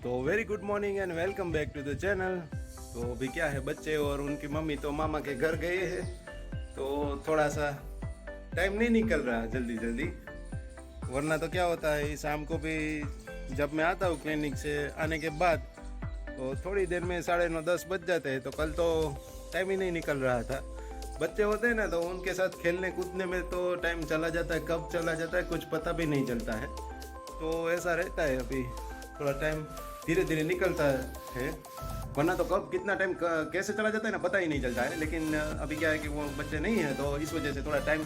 तो very good morning and welcome back to the channel. तो अभी क्या है, बच्चे और उनकी मम्मी तो मामा के घर गए हैं, तो थोड़ा सा टाइम नहीं निकल रहा जल्दी जल्दी। वरना तो क्या होता है, शाम को भी जब मैं आता हूँ क्लिनिक से आने के बाद तो थोड़ी देर में 9:30-10 बज जाते हैं। तो कल तो टाइम ही नहीं निकल रहा था। बच्चे होते हैं ना, तो उनके साथ खेलने कूदने में तो टाइम चला जाता है, कब चला जाता है कुछ पता भी नहीं चलता है। तो ऐसा रहता है, अभी थोड़ा टाइम धीरे धीरे निकलता है। वरना तो कब कितना टाइम कैसे चला जाता है ना, पता ही नहीं चलता है। लेकिन अभी क्या है कि वो बच्चे नहीं हैं, तो इस वजह से थोड़ा टाइम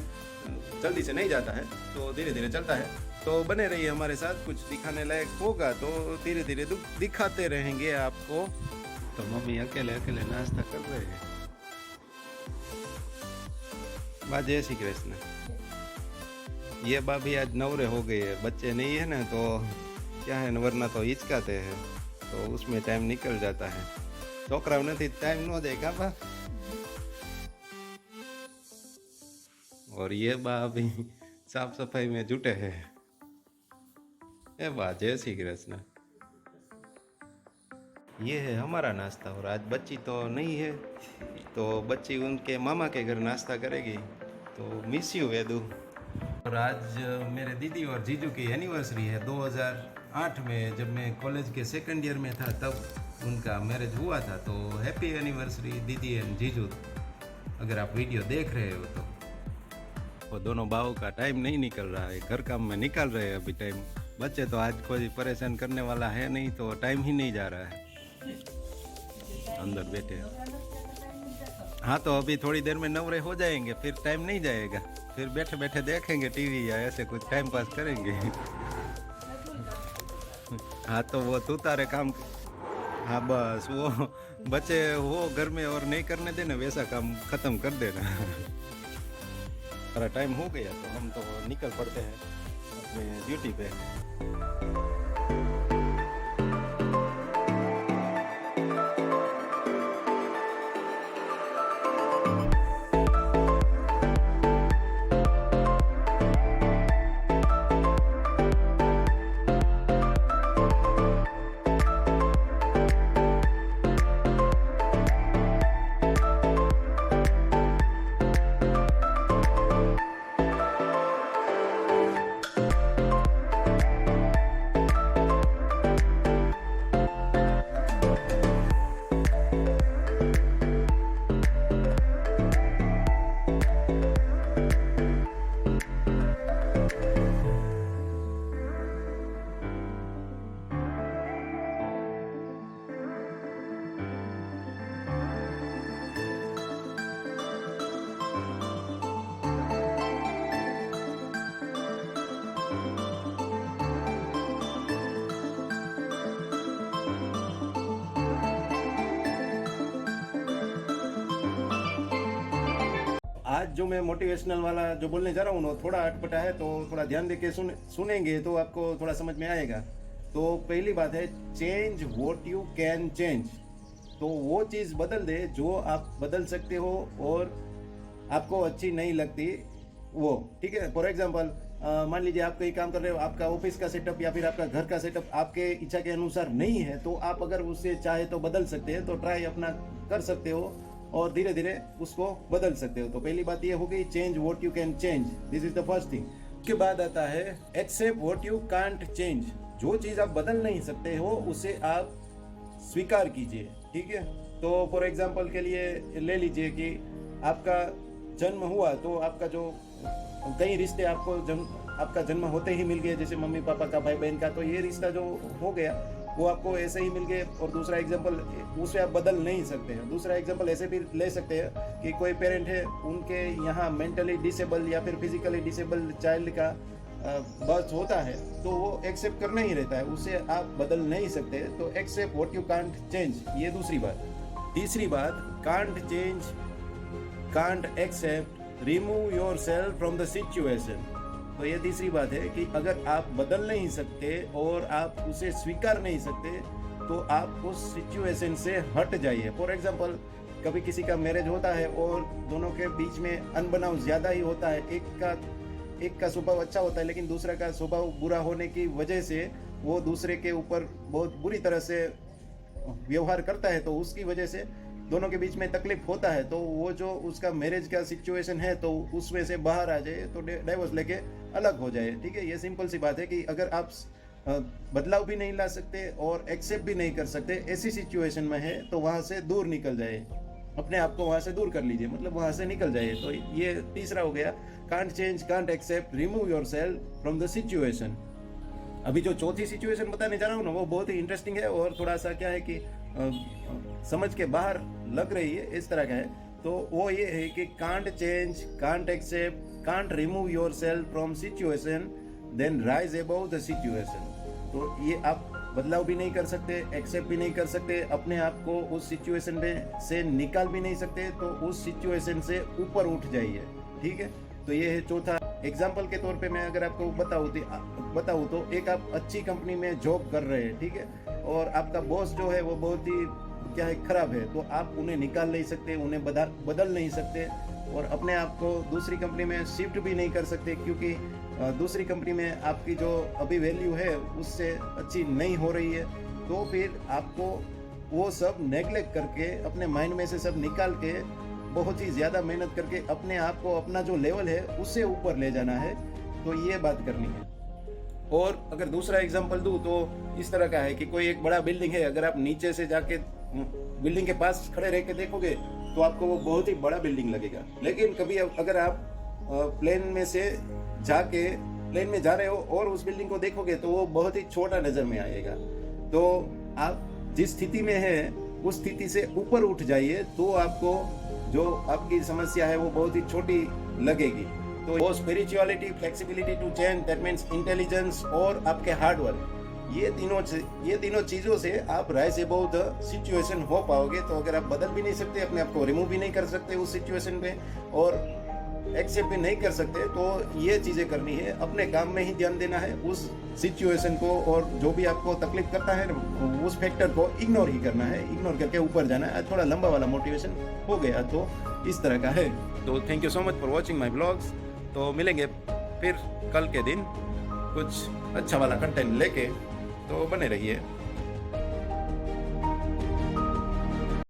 जल्दी से नहीं जाता है, तो धीरे धीरे चलता है। तो बने रहिए हमारे साथ, कुछ दिखाने लायक होगा तो धीरे धीरे दिखाते रहेंगे आपको। तो मम्मी अकेले अकेले नाश्ता कर रहे हैं। बा जय श्री कृष्ण। ये भाभी आज नवरे हो गई है, बच्चे नहीं है ना, तो क्या है, वरना तो हिचकाते हैं, तो उसमें टाइम निकल जाता है। छोकरा नहीं टाइम न देगा बा। और ये बा अभी साफ सफाई में जुटे हैं। ए बा जय श्री कृष्ण। ये है हमारा नाश्ता। और आज बच्ची तो नहीं है, तो बच्ची उनके मामा के घर नाश्ता करेगी। तो मिस यू वेदू। और आज मेरे दीदी और जीजू की एनिवर्सरी है। 2008 में जब मैं कॉलेज के सेकंड ईयर में था, तब उनका मैरिज हुआ था। तो हैप्पी एनिवर्सरी दीदी एंड जीजू, अगर आप वीडियो देख रहे हो तो। वो दोनों भावों का टाइम नहीं निकल रहा है, घर काम में निकाल रहे हैं अभी टाइम। बच्चे तो आज कोई परेशान करने वाला है नहीं, तो टाइम ही नहीं जा रहा है। अंदर बैठे। हाँ, तो अभी थोड़ी देर में नवरे हो जाएंगे, फिर टाइम नहीं जाएगा। फिर बैठे बैठे देखेंगे टीवी या ऐसे कुछ टाइम पास करेंगे। हाँ, तो वो तू तारे काम। हाँ बस, वो बच्चे वो घर में और नहीं करने देना, वैसा काम खत्म कर देना। सारा टाइम हो गया तो हम तो निकल पड़ते हैं अपने ड्यूटी पे। आज जो मैं मोटिवेशनल वाला जो बोलने जा रहा हूँ ना, थोड़ा अटपटा है, तो थोड़ा ध्यान देके सुनेंगे तो आपको थोड़ा समझ में आएगा। तो पहली बात है, change what you can change. तो वो चीज़ बदल दे जो आप बदल सकते हो और आपको अच्छी नहीं लगती वो, ठीक है। फॉर एग्जाम्पल, मान लीजिए आप कहीं काम कर रहे हो, आपका ऑफिस का सेटअप या फिर आपका घर का सेटअप आपके इच्छा के अनुसार नहीं है, तो आप अगर उससे चाहे तो बदल सकते हैं। तो ट्राई अपना कर सकते हो और धीरे धीरे उसको बदल सकते हो। तो पहली बात ये हो गई, change what you can change. This is the first thing. उसके बाद आता है accept what you can't change. जो चीज आप बदल नहीं सकते हो उसे आप स्वीकार कीजिए, ठीक है। तो फॉर एग्जाम्पल के लिए ले लीजिए कि आपका जन्म हुआ, तो आपका जो कई रिश्ते आपका जन्म होते ही मिल गए, जैसे मम्मी पापा का, भाई बहन का, तो ये रिश्ता जो हो गया वो आपको ऐसे ही मिल गए। और दूसरा एग्जांपल, उसे आप बदल नहीं सकते हैं। दूसरा एग्जांपल ऐसे भी ले सकते हैं कि कोई पेरेंट है, उनके यहाँ मेंटली डिसेबल या फिर फिजिकली डिसेबल चाइल्ड का बर्थ होता है, तो वो एक्सेप्ट करना ही रहता है, उसे आप बदल नहीं सकते। तो accept what you can't change, ये दूसरी बात। तीसरी बात, can't change, can't accept, remove yourself from the situation. तो ये तीसरी बात है कि अगर आप बदल नहीं सकते और आप उसे स्वीकार नहीं सकते, तो आप उस सिचुएशन से हट जाइए। फॉर एग्जांपल, कभी किसी का मैरिज होता है और दोनों के बीच में अनबनाव ज़्यादा ही होता है। एक का स्वभाव अच्छा होता है, लेकिन दूसरा का स्वभाव बुरा होने की वजह से वो दूसरे के ऊपर बहुत बुरी तरह से व्यवहार करता है, तो उसकी वजह से दोनों के बीच में तकलीफ होता है, तो वो जो उसका मैरिज का सिचुएशन है तो उसमें से बाहर आ जाए, तो डाइवोर्स लेके अलग हो जाए। ठीक है, ये सिंपल सी बात है कि अगर आप बदलाव भी नहीं ला सकते और एक्सेप्ट भी नहीं कर सकते, ऐसी सिचुएशन में है तो वहां से दूर निकल जाए, अपने आप को वहां से दूर कर लीजिए, मतलब वहां से निकल जाइए। तो ये तीसरा हो गया, can't change, can't accept, remove yourself from the situation. अभी जो चौथी सिचुएशन बताने जा रहा हूँ ना, वो बहुत ही इंटरेस्टिंग है और थोड़ा सा क्या है कि समझ के बाहर लग रही है, इस तरह का है। तो वो ये है कि can't change, can't accept, can't remove yourself from situation, then rise above the situation. तो ये आप बदलाव भी नहीं कर सकते, एक्सेप्ट भी नहीं कर सकते, अपने आप को उस सिचुएशन में से निकाल भी नहीं सकते, तो उस सिचुएशन से ऊपर उठ जाइए। ठीक है, तो ये है चौथा। एग्जाम्पल के तौर पे मैं अगर आपको बताऊँ तो एक आप अच्छी कंपनी में जॉब कर रहे हैं, ठीक है, और आपका बॉस जो है वो बहुत ही क्या है खराब है, तो आप उन्हें निकाल नहीं सकते, उन्हें बदल नहीं सकते और अपने आप को दूसरी कंपनी में शिफ्ट भी नहीं कर सकते, क्योंकि दूसरी कंपनी में आपकी जो अभी वैल्यू है उससे अच्छी नहीं हो रही है। तो फिर आपको वो सब नेग्लेक्ट करके, अपने माइंड में से सब निकाल के, बहुत ही ज़्यादा मेहनत करके अपने आप को, अपना जो लेवल है उससे ऊपर ले जाना है। तो ये बात करनी है। और अगर दूसरा एग्जांपल दूं तो इस तरह का है कि कोई एक बड़ा बिल्डिंग है, अगर आप नीचे से जाके बिल्डिंग के पास खड़े रह के देखोगे तो आपको वो बहुत ही बड़ा बिल्डिंग लगेगा, लेकिन कभी अगर आप प्लेन में जा रहे हो और उस बिल्डिंग को देखोगे तो वो बहुत ही छोटा नजर में आएगा। तो आप जिस स्थिति में है उस स्थिति से ऊपर उठ जाइए, तो आपको जो आपकी समस्या है वो बहुत ही छोटी लगेगी। तो वो spirituality, flexibility to change, that means intelligence और आपके हार्ड वर्क, ये तीनों चीजों से आप राइज अबव द सिचुएशन हो पाओगे। तो अगर आप बदल भी नहीं सकते, अपने आप को रिमूव भी नहीं कर सकते उस सिचुएशन पे और एक्सेप्ट भी नहीं कर सकते, तो ये चीजें करनी है, अपने काम में ही ध्यान देना है, उस सिचुएशन को और जो भी आपको तकलीफ करता है उस फैक्टर को इग्नोर ही करना है, इग्नोर करके ऊपर जाना है। थोड़ा लंबा वाला मोटिवेशन हो गया तो इस तरह का है। तो thank you so much for watching my blogs. तो मिलेंगे फिर कल के दिन कुछ अच्छा वाला कंटेंट लेके, तो बने रहिए।